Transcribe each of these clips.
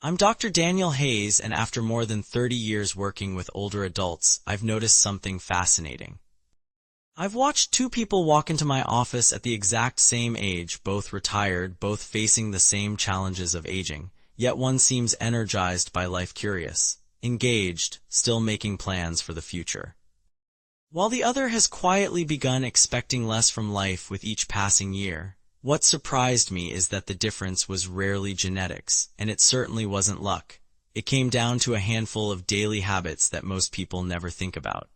I'm Dr. Daniel Hayes, and after more than 30 years working with older adults, I've noticed something fascinating. I've watched two people walk into my office at the exact same age, both retired, both facing the same challenges of aging, yet one seems energized by life, curious, engaged, still making plans for the future, while the other has quietly begun expecting less from life with each passing year. What surprised me is that the difference was rarely genetics, and it certainly wasn't luck. It came down to a handful of daily habits that most people never think about.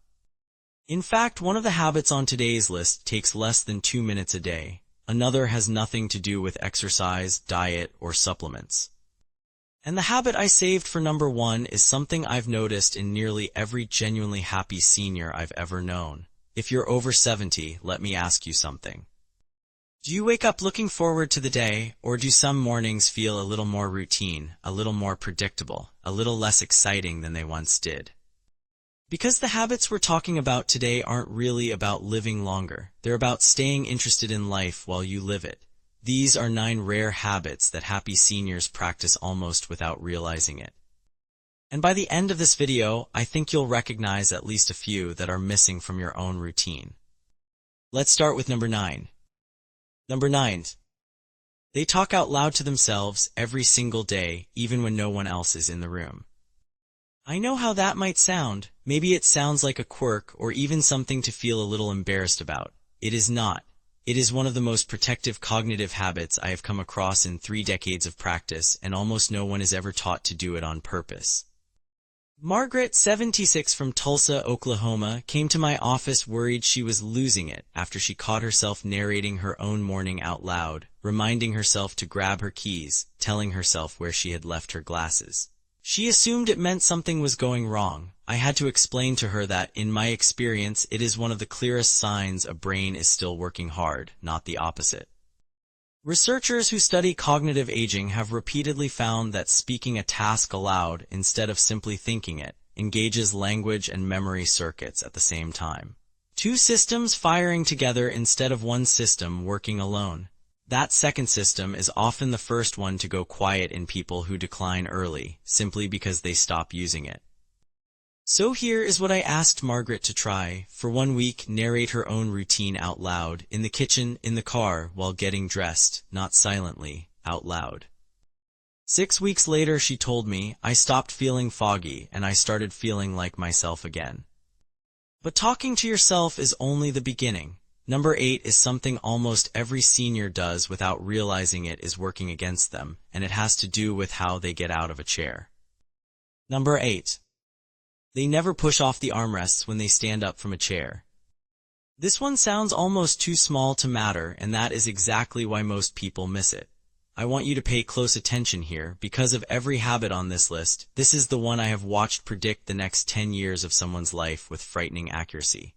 In fact, one of the habits on today's list takes less than 2 minutes a day. Another has nothing to do with exercise, diet, or supplements. And the habit I saved for number 1 is something I've noticed in nearly every genuinely happy senior I've ever known. If you're over 70, let me ask you something. Do you wake up looking forward to the day, or do some mornings feel a little more routine, a little more predictable, a little less exciting than they once did? Because the habits we're talking about today aren't really about living longer. They're about staying interested in life while you live it. These are 9 rare habits that happy seniors practice almost without realizing it. And by the end of this video, I think you'll recognize at least a few that are missing from your own routine. Let's start with number 9. Number 9. They talk out loud to themselves every single day, even when no one else is in the room. I know how that might sound. Maybe it sounds like a quirk or even something to feel a little embarrassed about. It is not. It is one of the most protective cognitive habits I have come across in 3 decades of practice, and almost no one is ever taught to do it on purpose. Margaret, 76, from Tulsa, Oklahoma, came to my office worried she was losing it after she caught herself narrating her own morning out loud, reminding herself to grab her keys, telling herself where she had left her glasses. She assumed it meant something was going wrong. I had to explain to her that, in my experience, it is one of the clearest signs a brain is still working hard, not the opposite. Researchers who study cognitive aging have repeatedly found that speaking a task aloud, instead of simply thinking it, engages language and memory circuits at the same time. 2 systems firing together instead of one system working alone. That second system is often the first one to go quiet in people who decline early, simply because they stop using it. So here is what I asked Margaret to try. For 1 week, narrate her own routine out loud, in the kitchen, in the car, while getting dressed, not silently, out loud. 6 weeks later, she told me, I stopped feeling foggy and I started feeling like myself again. But talking to yourself is only the beginning. Number 8 is something almost every senior does without realizing it is working against them, and it has to do with how they get out of a chair. Number 8. They never push off the armrests when they stand up from a chair. This one sounds almost too small to matter, and that is exactly why most people miss it. I want you to pay close attention here. Because of every habit on this list, this is the one I have watched predict the next 10 years of someone's life with frightening accuracy.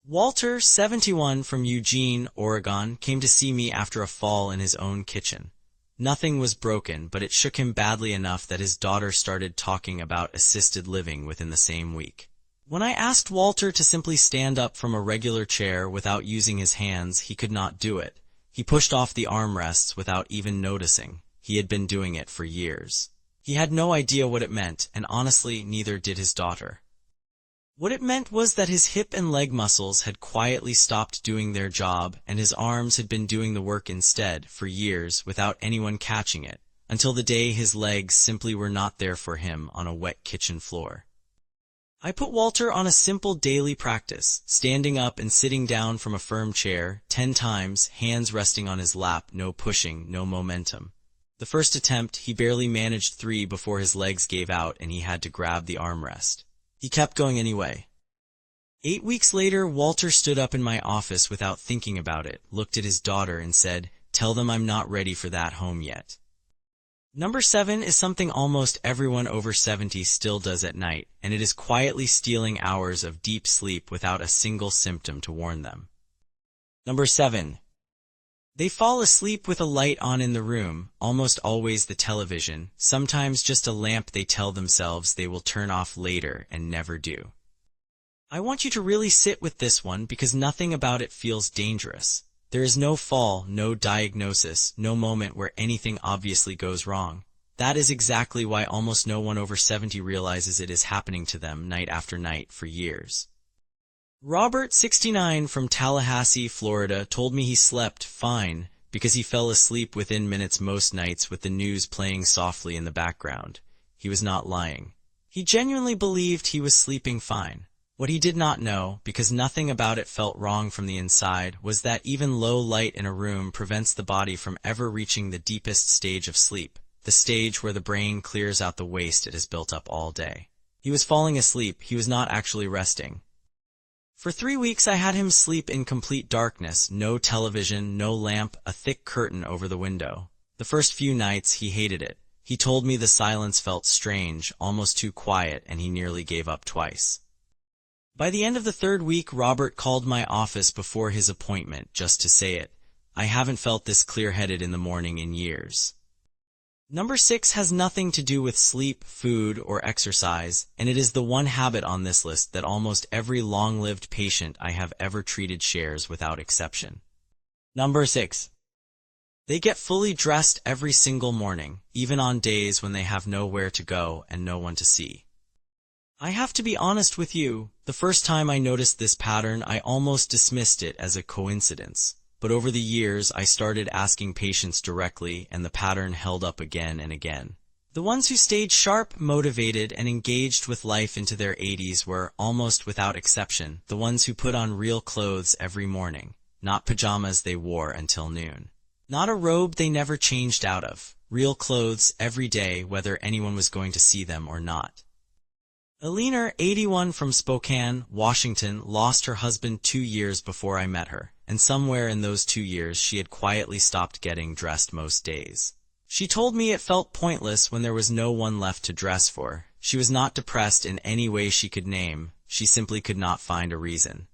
Walter, 71, from Eugene, Oregon, came to see me after a fall in his own kitchen. Nothing was broken, but it shook him badly enough that his daughter started talking about assisted living within the same week. When I asked Walter to simply stand up from a regular chair without using his hands, he could not do it. He pushed off the armrests without even noticing. He had been doing it for years. He had no idea what it meant, and honestly, neither did his daughter. What it meant was that his hip and leg muscles had quietly stopped doing their job, and his arms had been doing the work instead for years without anyone catching it, until the day his legs simply were not there for him on a wet kitchen floor. I put Walter on a simple daily practice, standing up and sitting down from a firm chair, 10 times, hands resting on his lap, no pushing, no momentum. The first attempt, he barely managed 3 before his legs gave out and he had to grab the armrest. He kept going anyway. 8 weeks later, Walter stood up in my office without thinking about it, looked at his daughter and said, "Tell them I'm not ready for that home yet." Number 7 is something almost everyone over 70 still does at night, and it is quietly stealing hours of deep sleep without a single symptom to warn them. Number 7. They fall asleep with a light on in the room, almost always the television, sometimes just a lamp they tell themselves they will turn off later and never do. I want you to really sit with this one because nothing about it feels dangerous. There is no fall, no diagnosis, no moment where anything obviously goes wrong. That is exactly why almost no one over 70 realizes it is happening to them night after night for years. Robert, 69, from Tallahassee, Florida, told me he slept fine because he fell asleep within minutes most nights with the news playing softly in the background. He was not lying. He genuinely believed he was sleeping fine. What he did not know, because nothing about it felt wrong from the inside, was that even low light in a room prevents the body from ever reaching the deepest stage of sleep, the stage where the brain clears out the waste it has built up all day. He was falling asleep, he was not actually resting. For 3 weeks I had him sleep in complete darkness, no television, no lamp, a thick curtain over the window. The first few nights he hated it. He told me the silence felt strange, almost too quiet, and he nearly gave up twice. By the end of the 3rd week, Robert called my office before his appointment just to say it. I haven't felt this clear-headed in the morning in years. Number 6 has nothing to do with sleep, food, or exercise, and it is the one habit on this list that almost every long-lived patient I have ever treated shares without exception. Number 6. They get fully dressed every single morning, even on days when they have nowhere to go and no one to see. I have to be honest with you, the first time I noticed this pattern I almost dismissed it as a coincidence. But over the years I started asking patients directly and the pattern held up again and again. The ones who stayed sharp, motivated, and engaged with life into their 80s were, almost without exception, the ones who put on real clothes every morning, not pajamas they wore until noon. Not a robe they never changed out of. Real clothes every day whether anyone was going to see them or not. Eleanor, 81, from Spokane, Washington, lost her husband 2 years before I met her, and somewhere in those 2 years she had quietly stopped getting dressed most days. She told me it felt pointless when there was no one left to dress for. She was not depressed in any way she could name, she simply could not find a reason.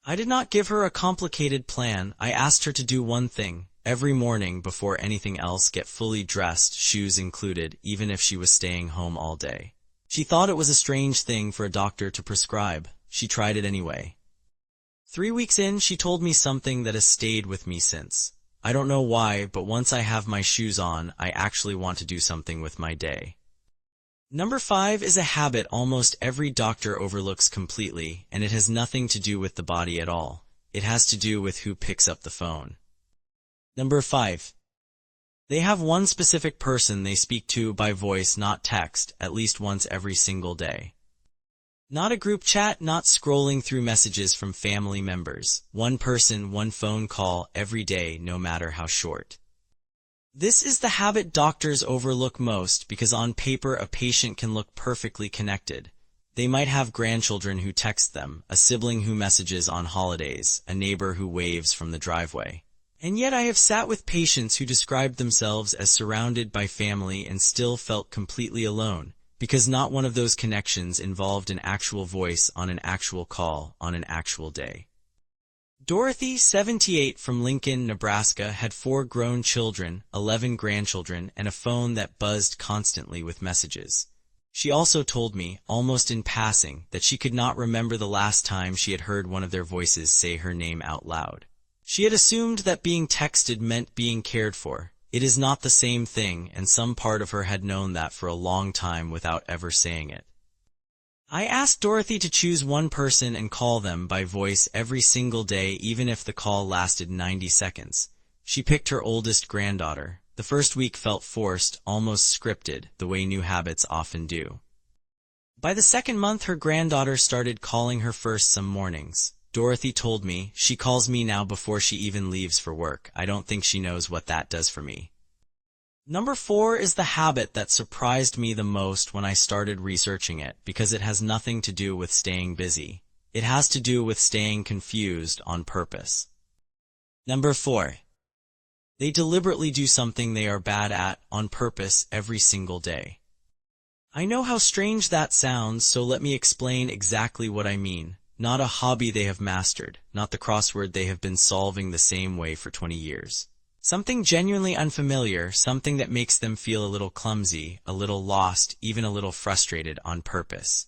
I did not give her a complicated plan. I asked her to do one thing, every morning before anything else, get fully dressed, shoes included, even if she was staying home all day. She thought it was a strange thing for a doctor to prescribe. She tried it anyway. 3 weeks in, she told me something that has stayed with me since. I don't know why, but once I have my shoes on, I actually want to do something with my day. Number 5 is a habit almost every doctor overlooks completely, and it has nothing to do with the body at all. It has to do with who picks up the phone. Number 5. They have one specific person they speak to by voice, not text, at least once every single day. Not a group chat, not scrolling through messages from family members. One person, one phone call every day, no matter how short. This is the habit doctors overlook most because on paper a patient can look perfectly connected. They might have grandchildren who text them, a sibling who messages on holidays, a neighbor who waves from the driveway. And yet I have sat with patients who described themselves as surrounded by family and still felt completely alone, because not one of those connections involved an actual voice on an actual call on an actual day. Dorothy, 78, from Lincoln, Nebraska, had 4 grown children, 11 grandchildren, and a phone that buzzed constantly with messages. She also told me, almost in passing, that she could not remember the last time she had heard one of their voices say her name out loud. She had assumed that being texted meant being cared for. It is not the same thing, and some part of her had known that for a long time without ever saying it. I asked Dorothy to choose one person and call them by voice every single day, even if the call lasted 90 seconds. She picked her oldest granddaughter. The first week felt forced, almost scripted, the way new habits often do. By the second month, her granddaughter started calling her first some mornings. Dorothy told me, she calls me now before she even leaves for work. I don't think she knows what that does for me. Number 4 is the habit that surprised me the most when I started researching it, because it has nothing to do with staying busy. It has to do with staying confused on purpose. Number 4. They deliberately do something they are bad at on purpose every single day. I know how strange that sounds, so let me explain exactly what I mean. Not a hobby they have mastered, not the crossword they have been solving the same way for 20 years. Something genuinely unfamiliar, something that makes them feel a little clumsy, a little lost, even a little frustrated on purpose.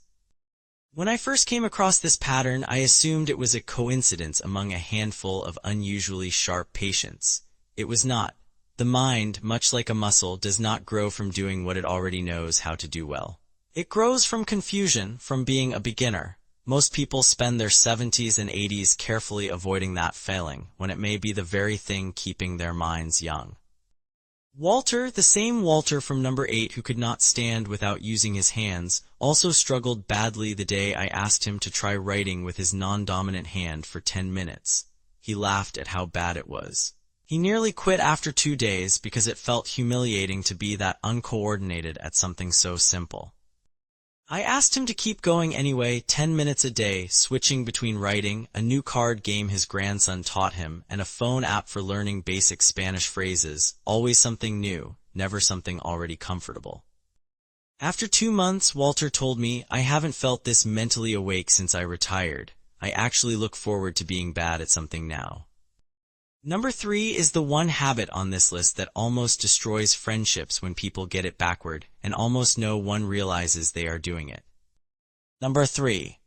When I first came across this pattern, I assumed it was a coincidence among a handful of unusually sharp patients. It was not. The mind, much like a muscle, does not grow from doing what it already knows how to do well. It grows from confusion, from being a beginner. Most people spend their 70s and 80s carefully avoiding that failing, when it may be the very thing keeping their minds young. Walter, the same Walter from number 8 who could not stand without using his hands, also struggled badly the day I asked him to try writing with his non-dominant hand for 10 minutes. He laughed at how bad it was. He nearly quit after 2 days because it felt humiliating to be that uncoordinated at something so simple. I asked him to keep going anyway, 10 minutes a day, switching between writing, a new card game his grandson taught him, and a phone app for learning basic Spanish phrases, always something new, never something already comfortable. After 2 months, Walter told me, "I haven't felt this mentally awake since I retired. I actually look forward to being bad at something now." Number 3 is the one habit on this list that almost destroys friendships when people get it backward, and almost no one realizes they are doing it. Number 3.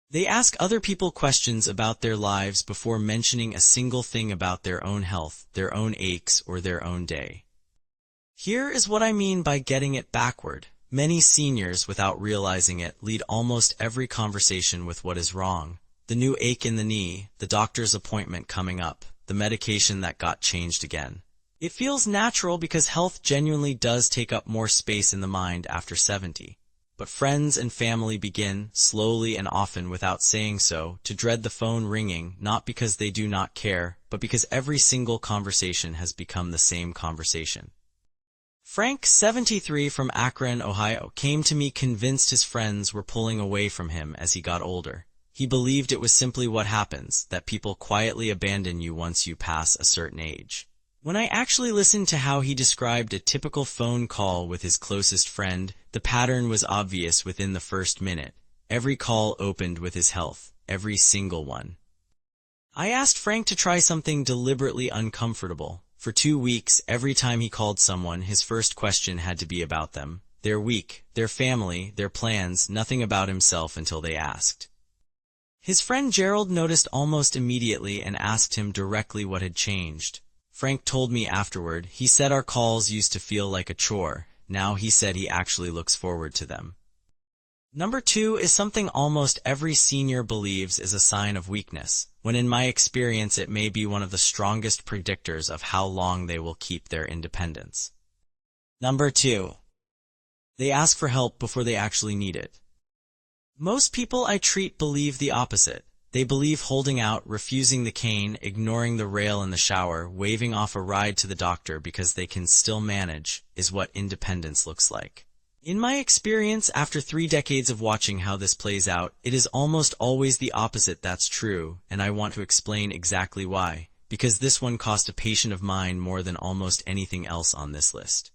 They ask other people questions about their lives before mentioning a single thing about their own health, their own aches, or their own day. Here is what I mean by getting it backward. Many seniors, without realizing it, lead almost every conversation with what is wrong. The new ache in the knee, the doctor's appointment coming up, the medication that got changed again. It feels natural because health genuinely does take up more space in the mind after 70. But friends and family begin, slowly and often without saying so, to dread the phone ringing, not because they do not care, but because every single conversation has become the same conversation. Frank, 73 from Akron, Ohio, came to me convinced his friends were pulling away from him as he got older. He believed it was simply what happens, that people quietly abandon you once you pass a certain age. When I actually listened to how he described a typical phone call with his closest friend, the pattern was obvious within the first minute. Every call opened with his health, every single one. I asked Frank to try something deliberately uncomfortable. For 2 weeks, every time he called someone, his first question had to be about them, their week, their family, their plans, nothing about himself until they asked. His friend Gerald noticed almost immediately and asked him directly what had changed. Frank told me afterward, he said our calls used to feel like a chore. Now he said he actually looks forward to them. Number 2 is something almost every senior believes is a sign of weakness, when in my experience it may be one of the strongest predictors of how long they will keep their independence. Number 2. They ask for help before they actually need it. Most people I treat believe the opposite. They believe holding out, refusing the cane, ignoring the rail in the shower, waving off a ride to the doctor because they can still manage, is what independence looks like. In my experience, after 3 decades of watching how this plays out, it is almost always the opposite that's true, and I want to explain exactly why, because this one cost a patient of mine more than almost anything else on this list.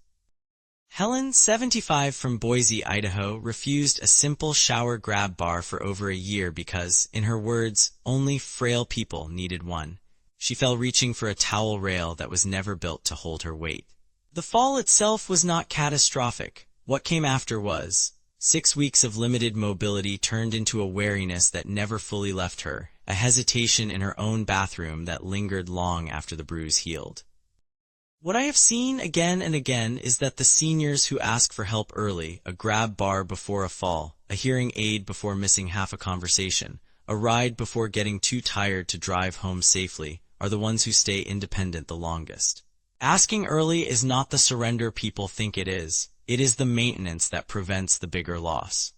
Helen, 75 from Boise, Idaho, refused a simple shower grab bar for over a year because, in her words, only frail people needed one. She fell reaching for a towel rail that was never built to hold her weight. The fall itself was not catastrophic. What came after was 6 weeks of limited mobility turned into a wariness that never fully left her, a hesitation in her own bathroom that lingered long after the bruise healed. What I have seen again and again is that the seniors who ask for help early, a grab bar before a fall, a hearing aid before missing half a conversation, a ride before getting too tired to drive home safely, are the ones who stay independent the longest. Asking early is not the surrender people think it is. It is the maintenance that prevents the bigger loss.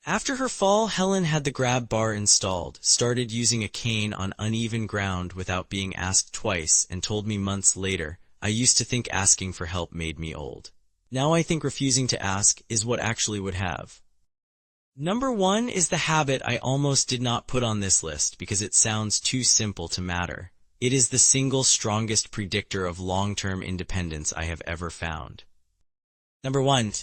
After her fall, Helen had the grab bar installed, started using a cane on uneven ground without being asked twice, and told me months later, "I used to think asking for help made me old. Now I think refusing to ask is what actually would have." Number 1 is the habit I almost did not put on this list because it sounds too simple to matter. It is the single strongest predictor of long-term independence I have ever found. Number 1.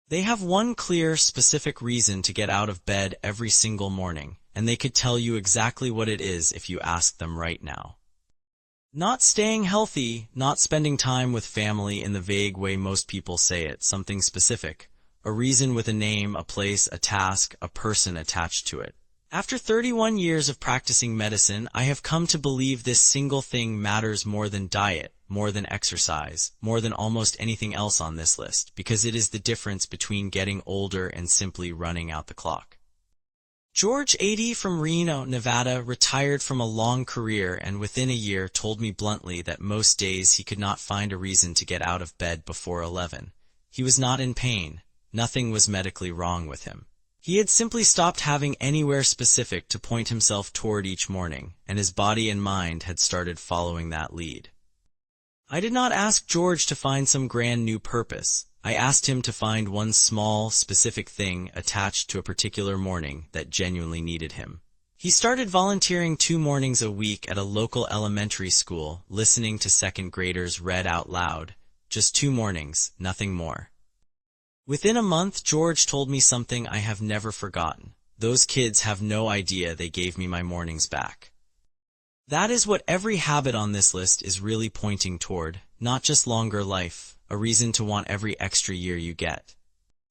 They have one clear, specific reason to get out of bed every single morning, and they could tell you exactly what it is if you asked them right now. Not staying healthy, not spending time with family in the vague way most people say it, something specific, a reason with a name, a place, a task, a person attached to it. After 31 years of practicing medicine, I have come to believe this single thing matters more than diet, more than exercise, more than almost anything else on this list, because it is the difference between getting older and simply running out the clock. George, 80, from Reno, Nevada, retired from a long career and within a year told me bluntly that most days he could not find a reason to get out of bed before 11. He was not in pain. Nothing was medically wrong with him. He had simply stopped having anywhere specific to point himself toward each morning, and his body and mind had started following that lead. I did not ask George to find some grand new purpose. I asked him to find one small, specific thing attached to a particular morning that genuinely needed him. He started volunteering 2 mornings a week at a local elementary school, listening to second graders read out loud. Just 2 mornings, nothing more. Within a month, George told me something I have never forgotten. Those kids have no idea they gave me my mornings back. That is what every habit on this list is really pointing toward, not just longer life, a reason to want every extra year you get.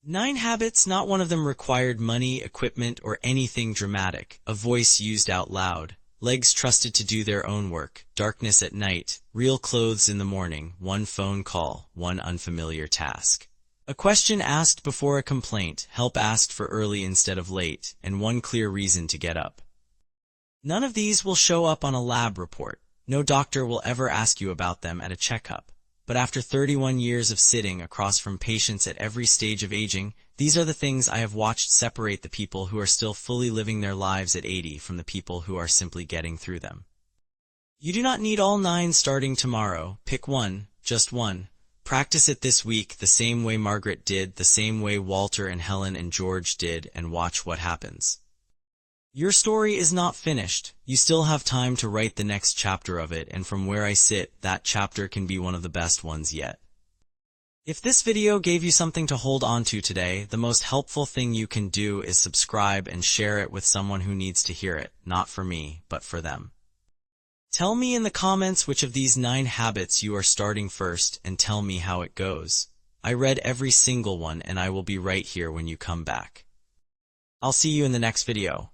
9 habits, not one of them required money, equipment, or anything dramatic. A voice used out loud, legs trusted to do their own work, darkness at night, real clothes in the morning, 1 phone call, 1 unfamiliar task. A question asked before a complaint, help asked for early instead of late, and 1 clear reason to get up. None of these will show up on a lab report. No doctor will ever ask you about them at a checkup. But after 31 years of sitting across from patients at every stage of aging, these are the things I have watched separate the people who are still fully living their lives at 80 from the people who are simply getting through them. You do not need all 9 starting tomorrow. Pick 1, just 1. Practice it this week the same way Margaret did, the same way Walter and Helen and George did, and watch what happens. Your story is not finished. You still have time to write the next chapter of it, and from where I sit, that chapter can be one of the best ones yet. If this video gave you something to hold on to today, the most helpful thing you can do is subscribe and share it with someone who needs to hear it, not for me, but for them. Tell me in the comments which of these 9 habits you are starting first, and tell me how it goes. I read every single one, and I will be right here when you come back. I'll see you in the next video.